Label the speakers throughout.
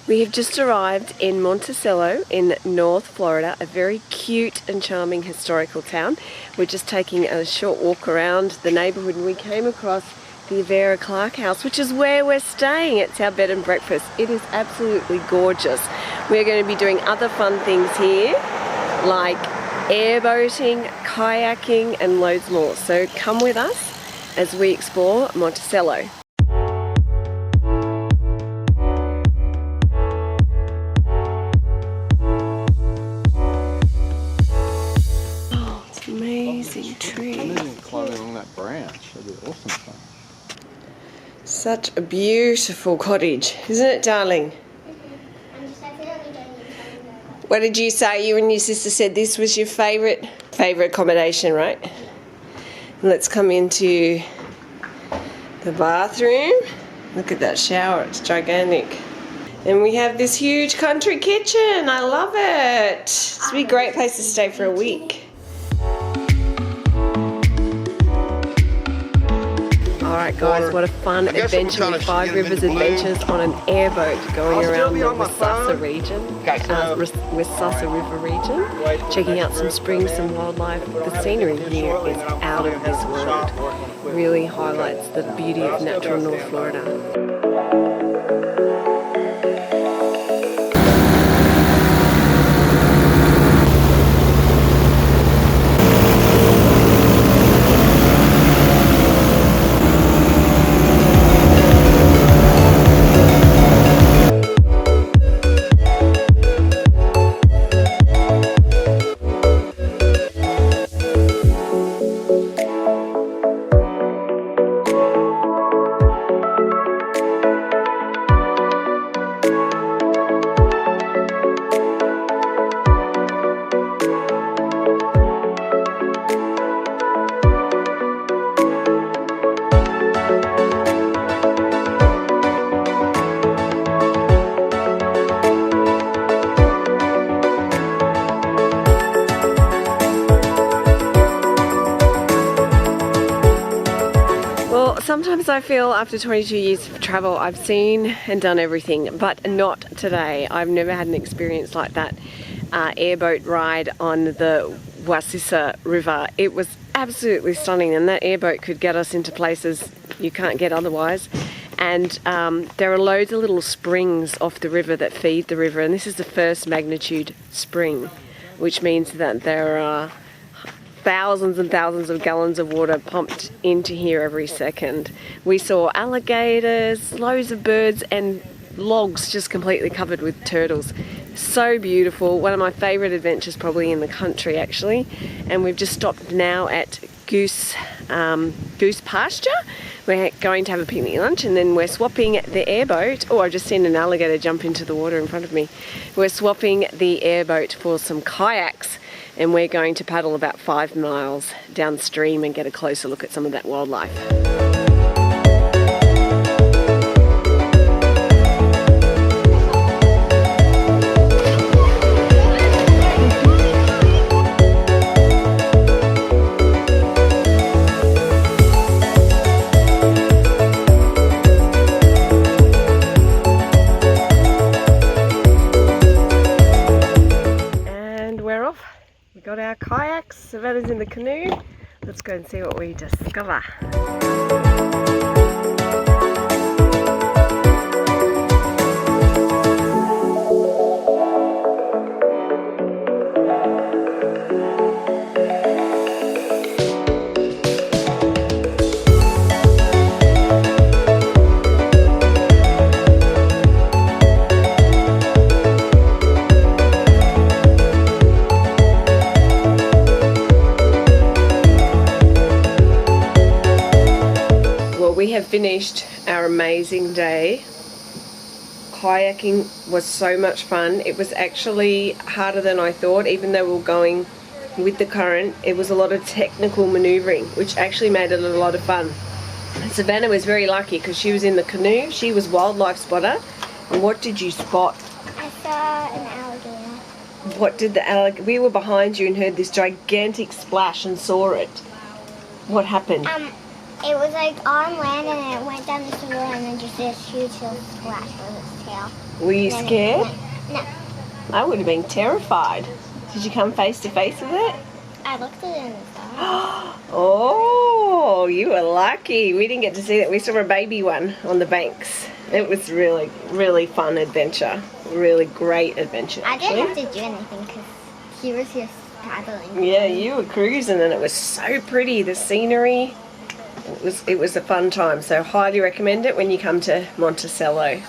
Speaker 1: We have just arrived in Monticello in North Florida, a very cute and charming historical town. We're just taking a short walk around the neighbourhood and we came across the Vera Clark house, which is where we're staying. It's our bed and breakfast. It is absolutely gorgeous. We're going to be doing other fun things here, like airboating, kayaking and loads more. So come with us as we explore Monticello. Amazing tree.
Speaker 2: Amazing climbing along that branch. That'd be awesome fun.
Speaker 1: Such a beautiful cottage, isn't it, darling? What did you say? You and your sister said this was your favourite accommodation, right? Let's come into the bathroom. Look at that shower, it's gigantic. And we have this huge country kitchen. I love it. This would be a great place to stay for a week. Alright guys, what a fun adventure with 5 Rivers Adventures on an airboat going around the Wacissa region, Wacissa River region, checking out some springs, some wildlife. The scenery here is out of this world. Really highlights the beauty of natural North Florida. Sometimes I feel after 22 years of travel I've seen and done everything, but not today. I've never had an experience like that airboat ride on the Wacissa River. It was absolutely stunning, and that airboat could get us into places you can't get otherwise. And there are loads of little springs off the river that feed the river, and this is the first magnitude spring, which means that there are thousands and thousands of gallons of water pumped into here every second. We saw alligators, loads of birds and logs just completely covered with turtles. So beautiful. One of my favourite adventures probably in the country actually. And we've just stopped now at goose pasture. We're going to have a picnic lunch and then we're swapping the airboat. Oh, I've just seen an alligator jump into the water in front of me. We're swapping the airboat for some kayaks. And we're going to paddle about 5 miles downstream and get a closer look at some of that wildlife. And we're off. We got our kayaks, Savannah's in the canoe. Let's go and see what we discover. We have finished our amazing day. Kayaking was so much fun. It was actually harder than I thought, even though we were going with the current. It was a lot of technical maneuvering, which actually made it a lot of fun. Savannah was very lucky because she was in the canoe. She was wildlife spotter. And what did you spot?
Speaker 3: I saw an alligator.
Speaker 1: What did the alligator? We were behind you and heard this gigantic splash and saw it. What happened?
Speaker 3: It was like on land and then it went down this river and then just this huge hill splash with its tail.
Speaker 1: Were you
Speaker 3: And then
Speaker 1: scared?
Speaker 3: No.
Speaker 1: I would have been terrified. Did you come face to face with it?
Speaker 3: I looked at it in the sky.
Speaker 1: Oh, you were lucky. We didn't get to see that. We saw a baby one on the banks. It was really, really fun adventure. Really great adventure,
Speaker 3: I
Speaker 1: actually.
Speaker 3: didn't have to do anything because he was here paddling.
Speaker 1: Yeah, you were cruising and it was so pretty. The scenery. It was a fun time. So highly recommend it when you come to Monticello.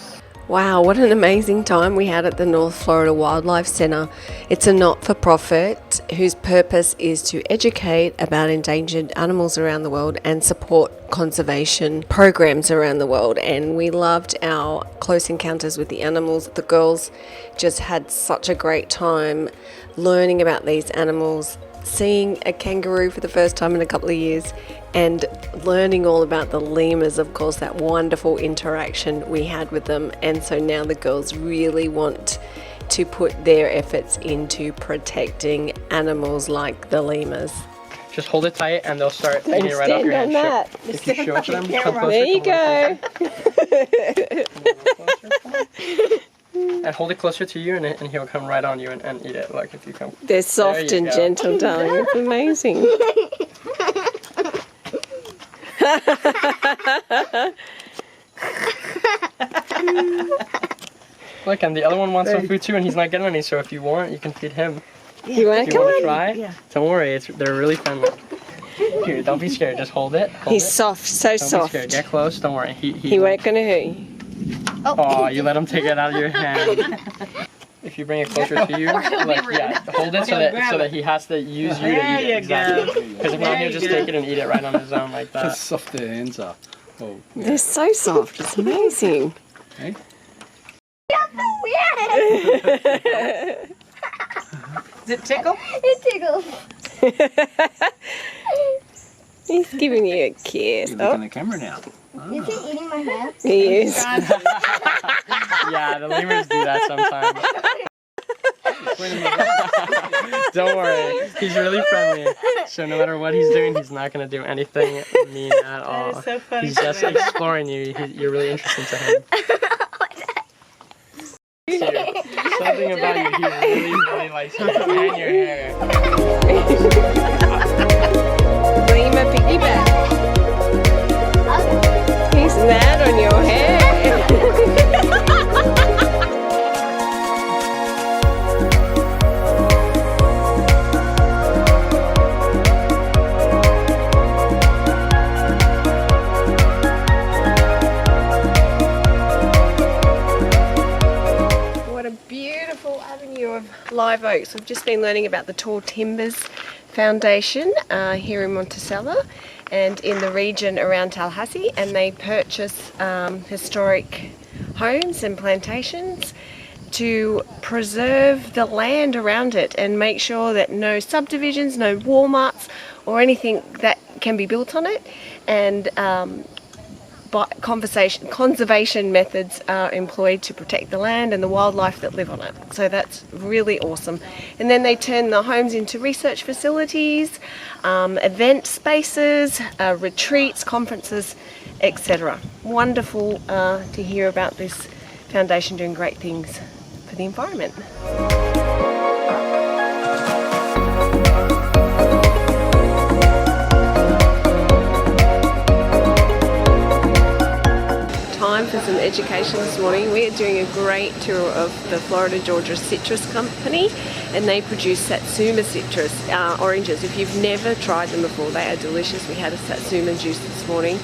Speaker 1: Wow, what an amazing time we had at the North Florida Wildlife Centre. It's a not-for-profit whose purpose is to educate about endangered animals around the world and support conservation programs around the world. And we loved our close encounters with the animals. The girls just had such a great time learning about these animals, seeing a kangaroo for the first time in a couple of years, and learning all about the lemurs, of course, that wonderful interaction we had with them. And so now the girls really want to put their efforts into protecting animals like the lemurs.
Speaker 4: Just hold it tight and they'll start eating it right off your hand.
Speaker 1: That.
Speaker 4: If you show it to them, come closer.
Speaker 1: There you go.
Speaker 4: And hold it closer to you and he'll come right on you and eat it. Like if you come.
Speaker 1: They're soft and gentle, darling. It's amazing.
Speaker 4: Look, and the other one wants some food too and he's not getting any, so if you want, you can feed him.
Speaker 1: You want
Speaker 4: If
Speaker 1: to
Speaker 4: you want to
Speaker 1: come on?
Speaker 4: try, don't worry, they're really friendly. Here, don't be scared, just hold it.
Speaker 1: He's soft, so
Speaker 4: Don't
Speaker 1: soft.
Speaker 4: be scared, get close, don't worry.
Speaker 1: He won't gonna hurt you.
Speaker 4: Oh, you let him take it out of your hand. If you bring it closer to you, like, yeah, hold it so that he has to use you to eat it. Exactly. Because if not, he'll just take it and eat it right on his own like
Speaker 2: How
Speaker 4: that.
Speaker 2: soft their hands are. Oh, yeah.
Speaker 1: They're so soft. It's amazing.
Speaker 2: Hey?
Speaker 5: Does it tickle?
Speaker 3: It tickles.
Speaker 1: He's giving you a kiss.
Speaker 2: You're looking at the camera now.
Speaker 3: Is he eating my hair?
Speaker 1: He is.
Speaker 4: Yeah, the lemurs do that sometimes. Don't worry, he's really friendly. So no matter what he's doing, he's not going to do anything mean at all.
Speaker 5: That is so funny.
Speaker 4: He's just exploring you. You're really interesting to him. Something about you, he really likes you and your hair.
Speaker 1: Lemur piggyback. He's mad on your hair. What a beautiful avenue of live oaks. We've just been learning about the Tall Timbers Foundation here in Monticello and in the region around Tallahassee, and they purchase historic homes and plantations to preserve the land around it and make sure that no subdivisions, no Walmarts or anything that can be built on it, and conservation methods are employed to protect the land and the wildlife that live on it. So that's really awesome. And then they turn the homes into research facilities, event spaces, retreats, conferences, etc. Wonderful to hear about this foundation doing great things for the environment. Time for some education this morning. We are doing a great tour of the Florida Georgia Citrus Company, and they produce Satsuma citrus oranges. If you've never tried them before, they are delicious. We had a Satsuma juice this morning,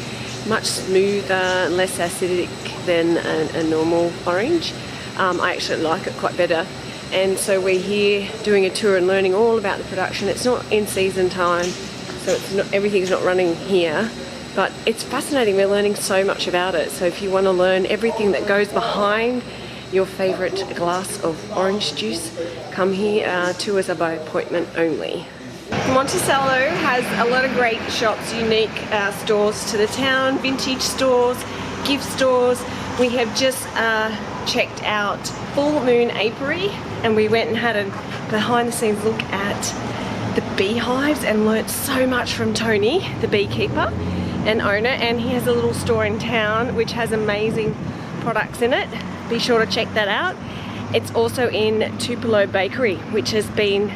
Speaker 1: much smoother, less acidic than a normal orange. I actually like it quite better. And so we're here doing a tour and learning all about the production. It's not in season time, so everything's not running here. But it's fascinating, we're learning so much about it. So if you want to learn everything that goes behind your favourite glass of orange juice, come here. Tours are by appointment only. Monticello has a lot of great shops, unique stores to the town, vintage stores, gift stores. We have just checked out Full Moon Apiary, and we went and had a behind the scenes look at the beehives and learnt so much from Tony, the beekeeper. and owner, and he has a little store in town which has amazing products in it. Be sure to check that out. It's also in Tupelo Bakery, which has been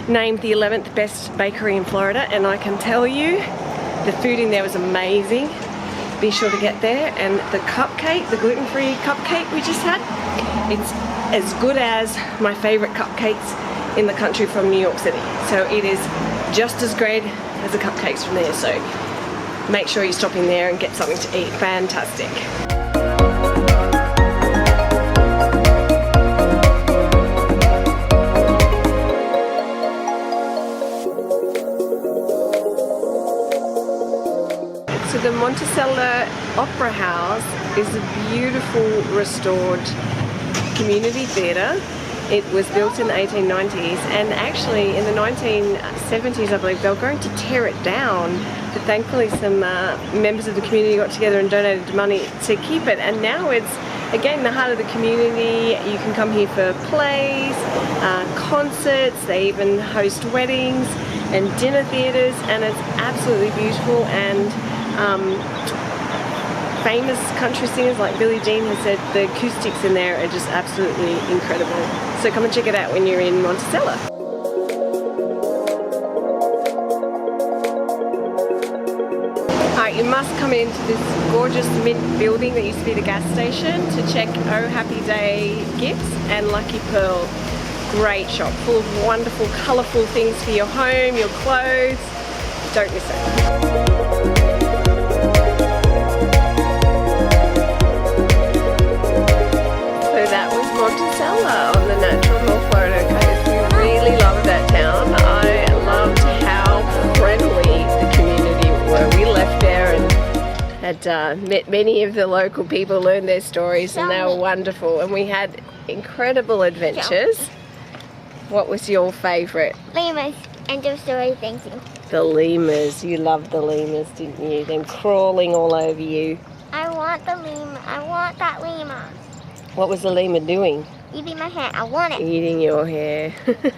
Speaker 1: named the 11th best bakery in Florida, and I can tell you the food in there was amazing. Be sure to get there. And the cupcake, the gluten-free cupcake we just had, it's as good as my favorite cupcakes in the country from New York City. So it is just as great as the cupcakes from there. So make sure you stop in there and get something to eat. Fantastic. So the Monticello Opera House is a beautiful restored community theatre. It was built in the 1890s, and actually in the 1970s I believe they were going to tear it down, but thankfully some members of the community got together and donated money to keep it, and now it's again the heart of the community. You can come here for plays, concerts, they even host weddings and dinner theatres, and it's absolutely beautiful. And famous country singers like Billie Jean has said the acoustics in there are just absolutely incredible. So come and check it out when you're in Monticello. Alright, you must come into this gorgeous mint building that used to be the gas station to check Oh Happy Day gifts and Lucky Pearl. Great shop, full of wonderful, colourful things for your home, your clothes. Don't miss it. Monticello on the natural North Florida coast. We really loved that town. I loved how friendly the community were. We left there and had met many of the local people, learned their stories, and they were wonderful. And we had incredible adventures. What was your favourite?
Speaker 3: Lemurs. End of story, thank you.
Speaker 1: The lemurs. You loved the lemurs, didn't you? Them crawling all over you.
Speaker 3: I want the lemur. I want that lemur.
Speaker 1: What was the lemur doing?
Speaker 3: Eating my hair. I want it.
Speaker 1: Eating your hair.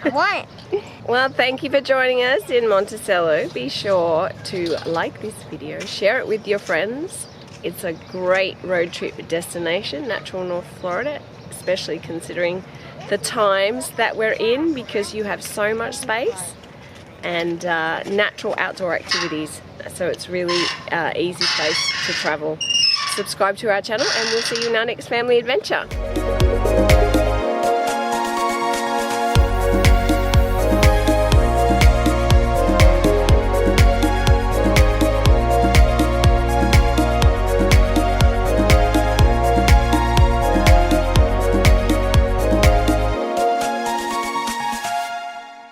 Speaker 3: I want it.
Speaker 1: Well, thank you for joining us in Monticello. Be sure to like this video, share it with your friends. It's a great road trip destination, natural North Florida, especially considering the times that we're in, because you have so much space and natural outdoor activities. So it's really easy place to travel. Subscribe to our channel and we'll see you in our next family adventure.